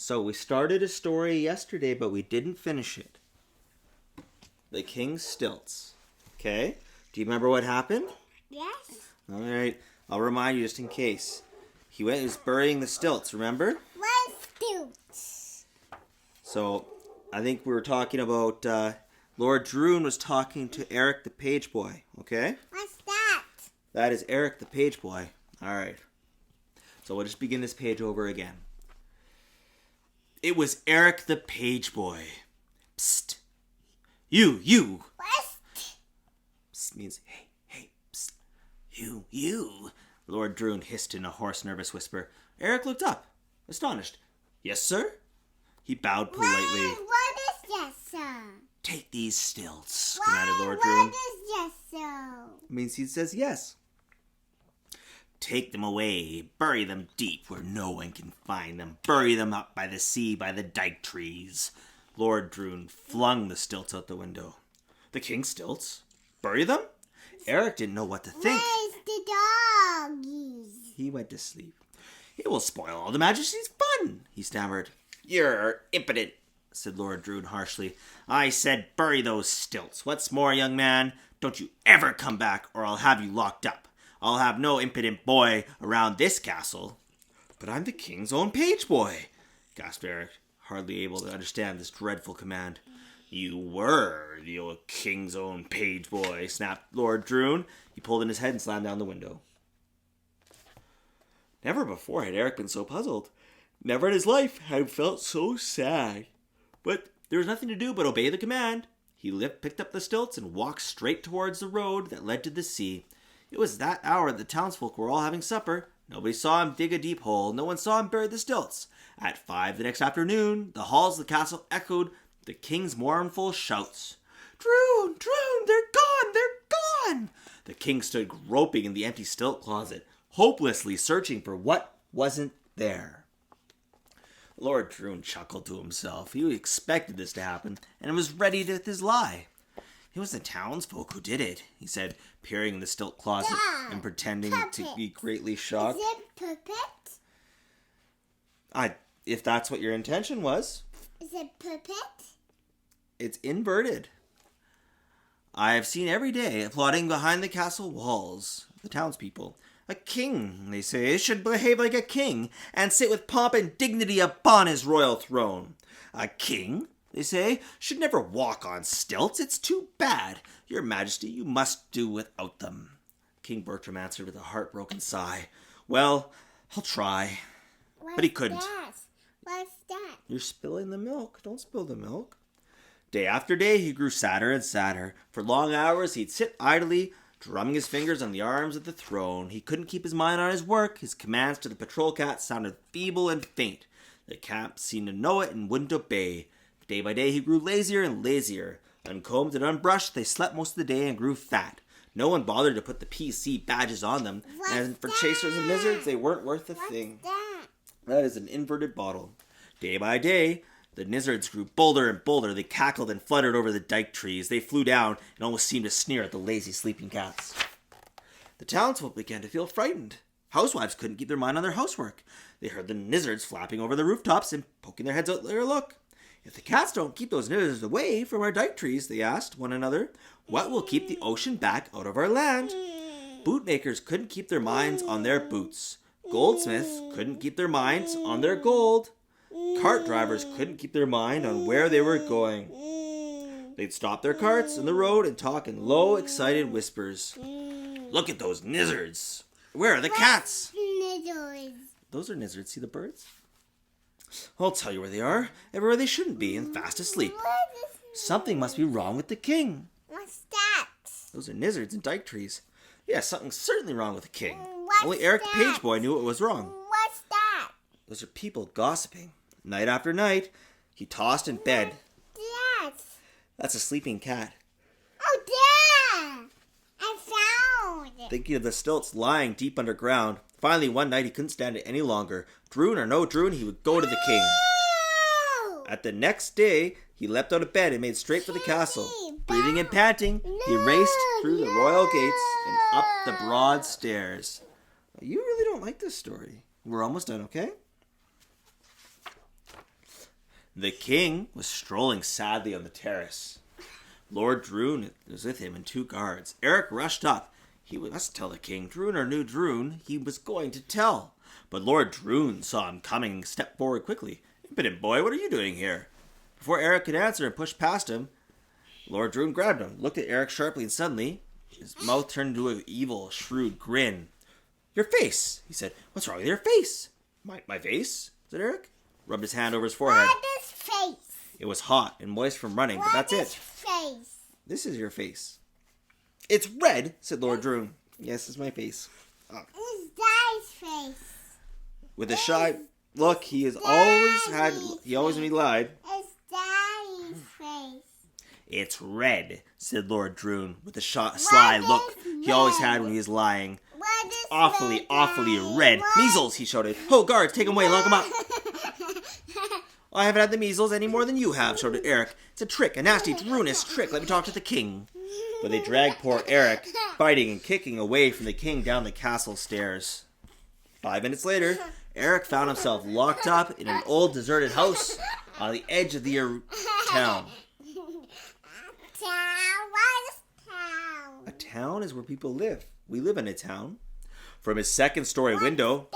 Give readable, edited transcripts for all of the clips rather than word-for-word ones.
So we started a story yesterday, but we didn't finish it. The King's Stilts. Okay? Do you remember what happened? Yes. All right. I'll remind you just in case. He was burying the stilts, remember? What stilts? So I think we were talking about Lord Droon was talking to Eric the page boy. Okay? What's that? That is Eric the page boy. All right. So we'll just begin this page over again. It was Eric the page boy. Psst. You. What? Psst means, hey, psst. You. Lord Droon hissed in a hoarse, nervous whisper. Eric looked up, astonished. Yes, sir? He bowed politely. What is yes, sir? Take these stilts, commanded Lord Droon. What is yes, sir? It means he says yes. Take them away. Bury them deep where no one can find them. Bury them up by the sea, by the dike trees. Lord Droon flung the stilts out the window. The King's Stilts? Bury them? Eric didn't know what to think. Where's the doggies? He went to sleep. It will spoil all the Majesty's fun, he stammered. You're impotent, said Lord Droon harshly. I said bury those stilts. What's more, young man, don't you ever come back or I'll have you locked up. I'll have no impotent boy around this castle. But I'm the King's own page boy, gasped Eric, hardly able to understand this dreadful command. You were the old King's own page boy, snapped Lord Droon. He pulled in his head and slammed down the window. Never before had Eric been so puzzled. Never in his life had he felt so sad. But there was nothing to do but obey the command. He picked up the stilts and walked straight towards the road that led to the sea. It was that hour that the townsfolk were all having supper. Nobody saw him dig a deep hole. No one saw him bury the stilts. At 5 the next afternoon, the halls of the castle echoed the king's mournful shouts. Droon, they're gone! The king stood groping in the empty stilt closet, hopelessly searching for what wasn't there. Lord Droon chuckled to himself. He expected this to happen, and was ready with his lie. It was the townsfolk who did it, he said, peering in the stilt closet and pretending to be greatly shocked. Is it puppet? If that's what your intention was. Is it puppet? It's inverted. I have seen every day applauding behind the castle walls the townspeople. A king, they say, should behave like a king and sit with pomp and dignity upon his royal throne. A king, they say, should never walk on stilts. It's too bad. Your Majesty, you must do without them. King Bertram answered with a heartbroken sigh. Well, I'll try. But he couldn't. What's that? You're spilling the milk. Don't spill the milk. Day after day, he grew sadder and sadder. For long hours, he'd sit idly, drumming his fingers on the arms of the throne. He couldn't keep his mind on his work. His commands to the patrol cat sounded feeble and faint. The cat seemed to know it and wouldn't obey. Day by day, he grew lazier and lazier. Uncombed and unbrushed, they slept most of the day and grew fat. No one bothered to put the PC badges on them. And for chasers and lizards, they weren't worth a thing. That is an inverted bottle. Day by day, the lizards grew bolder and bolder. They cackled and fluttered over the dike trees. They flew down and almost seemed to sneer at the lazy sleeping cats. The townsfolk began to feel frightened. Housewives couldn't keep their mind on their housework. They heard the lizards flapping over the rooftops and poking their heads out there to look. If the cats don't keep those lizards away from our dike trees, they asked one another, what will keep the ocean back out of our land? Bootmakers couldn't keep their minds on their boots. Goldsmiths couldn't keep their minds on their gold. Cart drivers couldn't keep their mind on where they were going. They'd stop their carts in the road and talk in low, excited whispers. Look at those lizards. Where are the cats? Lizards. Those are lizards. See the birds? I'll tell you where they are. Everywhere they shouldn't be and fast asleep. Something must be wrong with the king. What's that? Those are lizards and dike trees. Yeah, something's certainly wrong with the king. What's Only Eric the that? page boy knew what was wrong. What's that? Those are people gossiping. Night after night, he tossed in bed. Dad. That's a sleeping cat. Oh, Dad! I found it. Thinking of the stilts lying deep underground, finally one night he couldn't stand it any longer. Droon or no Droon, he would go to the king. No! At the next day, he leapt out of bed and made straight for the castle. Breathing and panting, he raced through the royal gates and up the broad stairs. You really don't like this story. We're almost done, okay? The king was strolling sadly on the terrace. Lord Droon was with him and 2 guards. Eric rushed up. He must tell the king. Droon knew Droon. He was going to tell. But Lord Droon saw him coming and stepped forward quickly. Impudent boy, what are you doing here? Before Eric could answer and pushed past him, Lord Droon grabbed him, looked at Eric sharply, and suddenly his mouth turned into an evil, shrewd grin. Your face, he said. What's wrong with your face? My face? said Eric. Rubbed his hand over his forehead. What is face? It was hot and moist from running, but that's it. Face? This is your face. It's red, said Lord Droon. Yes, it's my face. It's Daddy's face. With a shy look, he always when he lied. It's Daddy's face. It's red, said Lord Droon, with the sly look he always had when he was lying. What is Awfully Daddy? red. What? Measles, he shouted. Ho, guards, take him away, lock him up. I haven't had the measles any more than you have, shouted Eric. It's a trick, a nasty, ruinous trick. Let me talk to the king. But they dragged poor Eric, fighting and kicking away from the king down the castle stairs. 5 minutes later, Eric found himself locked up in an old deserted house on the edge of the town. What is town? A town is where people live. We live in a town. From his second-story window,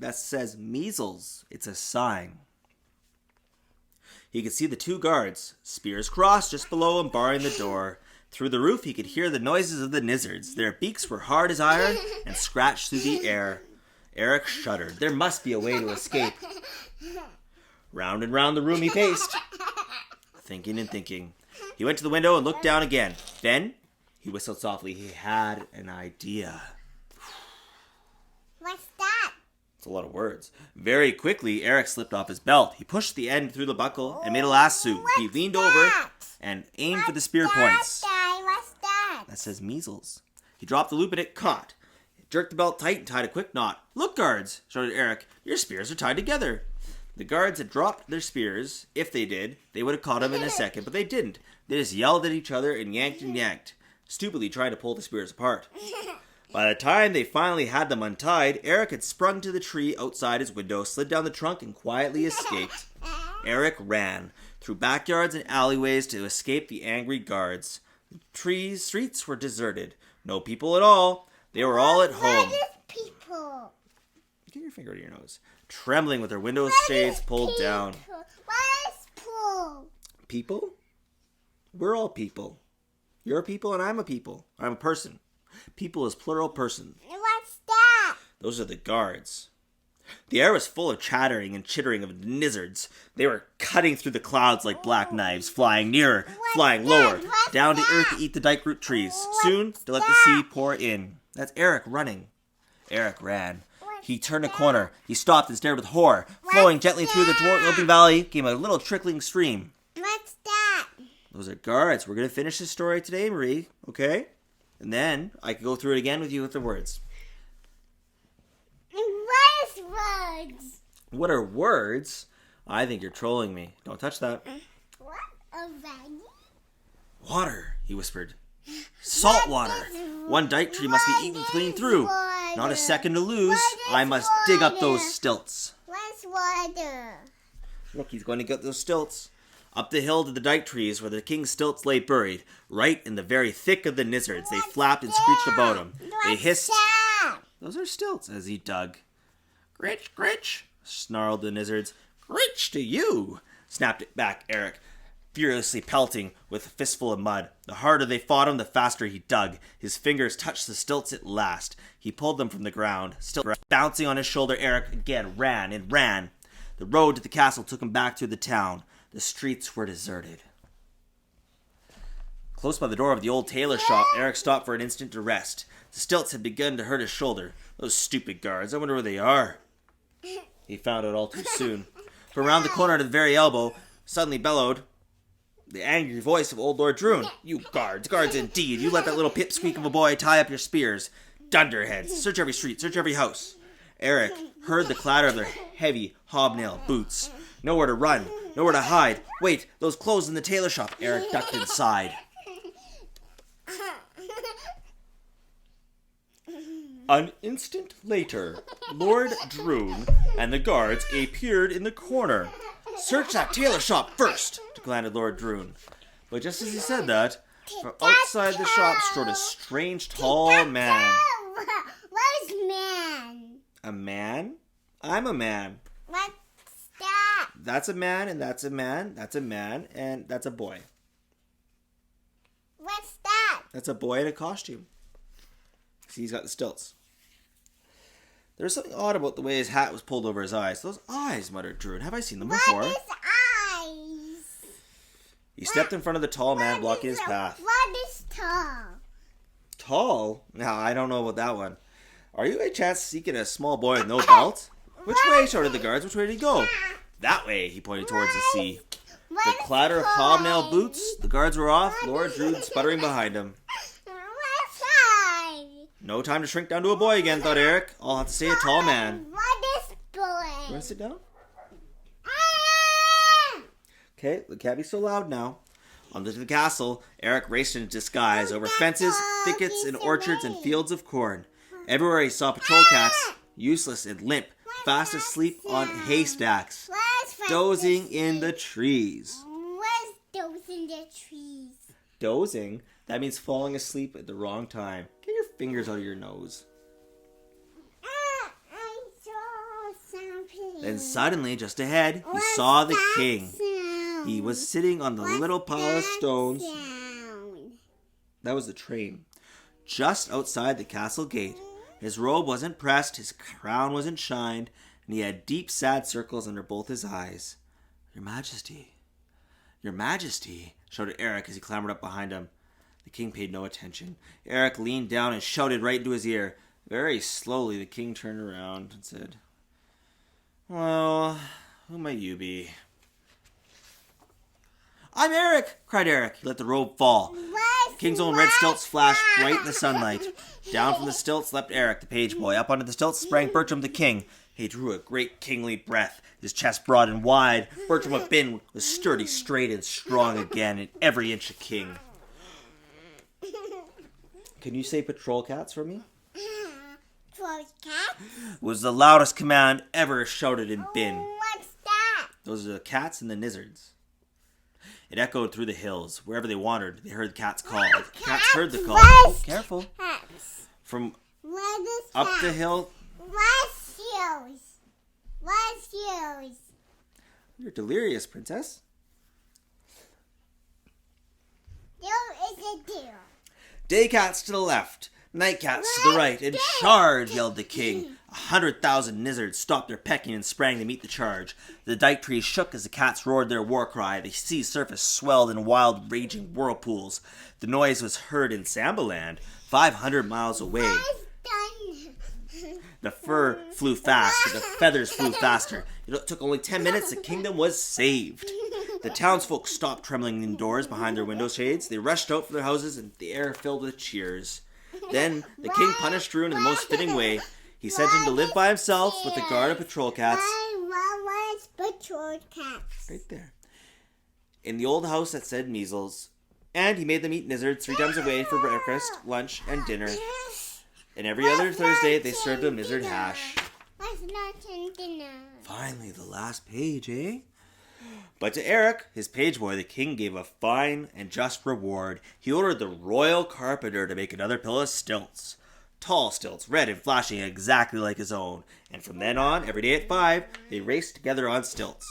that says measles. It's a sign. He could see the 2 guards, spears crossed just below him, barring the door. Through the roof, he could hear the noises of the lizards. Their beaks were hard as iron and scratched through the air. Eric shuddered. There must be a way to escape. Round and round the room he paced, thinking and thinking. He went to the window and looked down again. Then, he whistled softly. He had an idea. What's that? It's a lot of words. Very quickly, Eric slipped off his belt. He pushed the end through the buckle and made a lasso. He leaned over and aimed for the spear points. Daddy? What's that? That says measles. He dropped the loop and it caught. He jerked the belt tight and tied a quick knot. Look, guards, shouted Eric. Your spears are tied together. The guards had dropped their spears. If they did, they would have caught him in a second, but they didn't. They just yelled at each other and yanked, stupidly trying to pull the spears apart. By the time they finally had them untied, Eric had sprung to the tree outside his window, slid down the trunk, and quietly escaped. Eric ran through backyards and alleyways to escape the angry guards. The streets were deserted. No people at all. They were all at home. What is people? Get your finger to your nose. Trembling with their window shades pulled down. What is pool? People? We're all people. You're a people and I'm a people. I'm a person. People is plural person. What's that? Those are the guards. The air was full of chattering and chittering of lizards. They were cutting through the clouds like black knives, flying nearer, flying lower, down to earth to eat the dike-root trees, soon to let the sea pour in. That's Eric running. Eric ran. He turned a corner. He stopped and stared with horror. Flowing gently through the open valley came a little trickling stream. What's that? Those are guards. We're going to finish this story today, Marie, okay? And then I can go through it again with you with the words. What is words? What are words? I think you're trolling me. Don't touch that. What? Already? Water, he whispered. Salt water. One dike tree must be eaten clean through. Not a second to lose. I must dig up those stilts. What's water? Look, he's going to get those stilts. Up the hill to the dike trees where the King Stilts lay buried, right in the very thick of the lizards. They flapped and screeched about him. They hissed. Those are stilts, as he dug. Gritch, gritch, snarled the lizards. Gritch to you, snapped it back Eric, furiously pelting with a fistful of mud. The harder they fought him, the faster he dug. His fingers touched the stilts at last. He pulled them from the ground. Still bouncing on his shoulder, Eric again ran and ran. The road to the castle took him back through the town. The streets were deserted. Close by the door of the old tailor shop, Eric stopped for an instant to rest. The stilts had begun to hurt his shoulder. Those stupid guards, I wonder where they are. He found out all too soon. From around the corner to the very elbow, suddenly bellowed the angry voice of old Lord Droon. You guards indeed. You let that little pipsqueak of a boy tie up your spears. Dunderheads, search every street, search every house. Eric heard the clatter of their heavy hobnail boots. Nowhere to run, nowhere to hide. Wait, those clothes in the tailor shop. Eric ducked inside. An instant later, Lord Droon and the guards appeared in the corner. Search that tailor shop first, commanded Lord Droon. But just as he said that, from outside the shop strode a strange tall man. Where's man? A man? I'm a man. What's that? That's a man, and that's a man. That's a man, and that's a boy. What's that? That's a boy in a costume. See, he's got the stilts. There's something odd about the way his hat was pulled over his eyes. Those eyes, muttered Droon. Have I seen them before? What is eyes? He stepped in front of the tall man blocking his path. What is tall? Tall? No, I don't know about that one. Are you by chance seeking a small boy with no belt? Which way? Shouted the guards. Which way did he go? That way, he pointed towards the sea. The clatter of hobnailed boots. The guards were off. Lord Droon sputtering behind him. No time to shrink down to a boy again, thought Eric. I'll have to say a tall man. What is boy? You want to sit down? Okay, it can't be so loud now. On to the castle, Eric raced in disguise over fences, thickets, and orchards and fields of corn. Everywhere he saw patrol cats, useless and limp, fast asleep on haystacks, dozing in the trees. Where's dozing in the trees? Dozing? That means falling asleep at the wrong time. Get your fingers out of your nose. I saw something. Then suddenly, just ahead, he saw the king. He was sitting on the little pile of stones. That was the train. Just outside the castle gate. His robe wasn't pressed, his crown wasn't shined, and he had deep, sad circles under both his eyes. Your Majesty. Your Majesty, shouted Eric as he clambered up behind him. The king paid no attention. Eric leaned down and shouted right into his ear. Very slowly, the king turned around and said, "Well, who might you be?" "I'm Eric!" cried Eric. He let the robe fall. King's own red stilts flashed bright in the sunlight. Down from the stilts leapt Eric, the page boy. Up onto the stilts sprang Bertram the king. He drew a great kingly breath, his chest broad and wide. Bertram of Bin was sturdy, straight, and strong again, in every inch a king. Can you say patrol cats for me? Patrol cats? Was the loudest command ever shouted in Bin. What's that? Those are the cats and the nizzards. It echoed through the hills. Wherever they wandered, they heard the cats call. The cats heard the call. Oh, careful. Cats. From up the hill. What's yours? What's yours? You're delirious, princess. There is a deer. Day cats to the left, night cats to the right, and charge, yelled the king. 100,000 nizzards stopped their pecking and sprang to meet the charge. The dike trees shook as the cats roared their war cry. The sea's surface swelled in wild, raging whirlpools. The noise was heard in Sambaland, 500 miles away. The fur flew fast, but the feathers flew faster. It took only 10 minutes, the kingdom was saved. The townsfolk stopped trembling indoors behind their window shades. They rushed out from their houses, and the air filled with cheers. Then the king punished Droon in the most fitting way. He sent him to live by himself with a guard of patrol cats. What's patrol cats? Right there. In the old house that said measles. And he made them eat nizzards 3 times a day for breakfast, lunch, and dinner. And every other Thursday, they served them nizzard hash. What's lunch and dinner? Finally, the last page, eh? But to Eric, his page boy, the king gave a fine and just reward. He ordered the royal carpenter to make another pair of stilts. Tall stilts, red and flashing exactly like his own. And from then on, every day at 5, they raced together on stilts.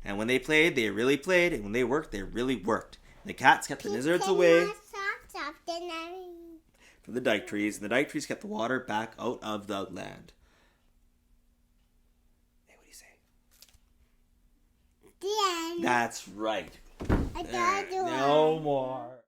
And when they played, they really played. And when they worked, they really worked. And the cats kept the nizzards away from the dike trees. And the dike trees kept the water back out of the land. Hey, what do you say? The end. That's right. I got No more.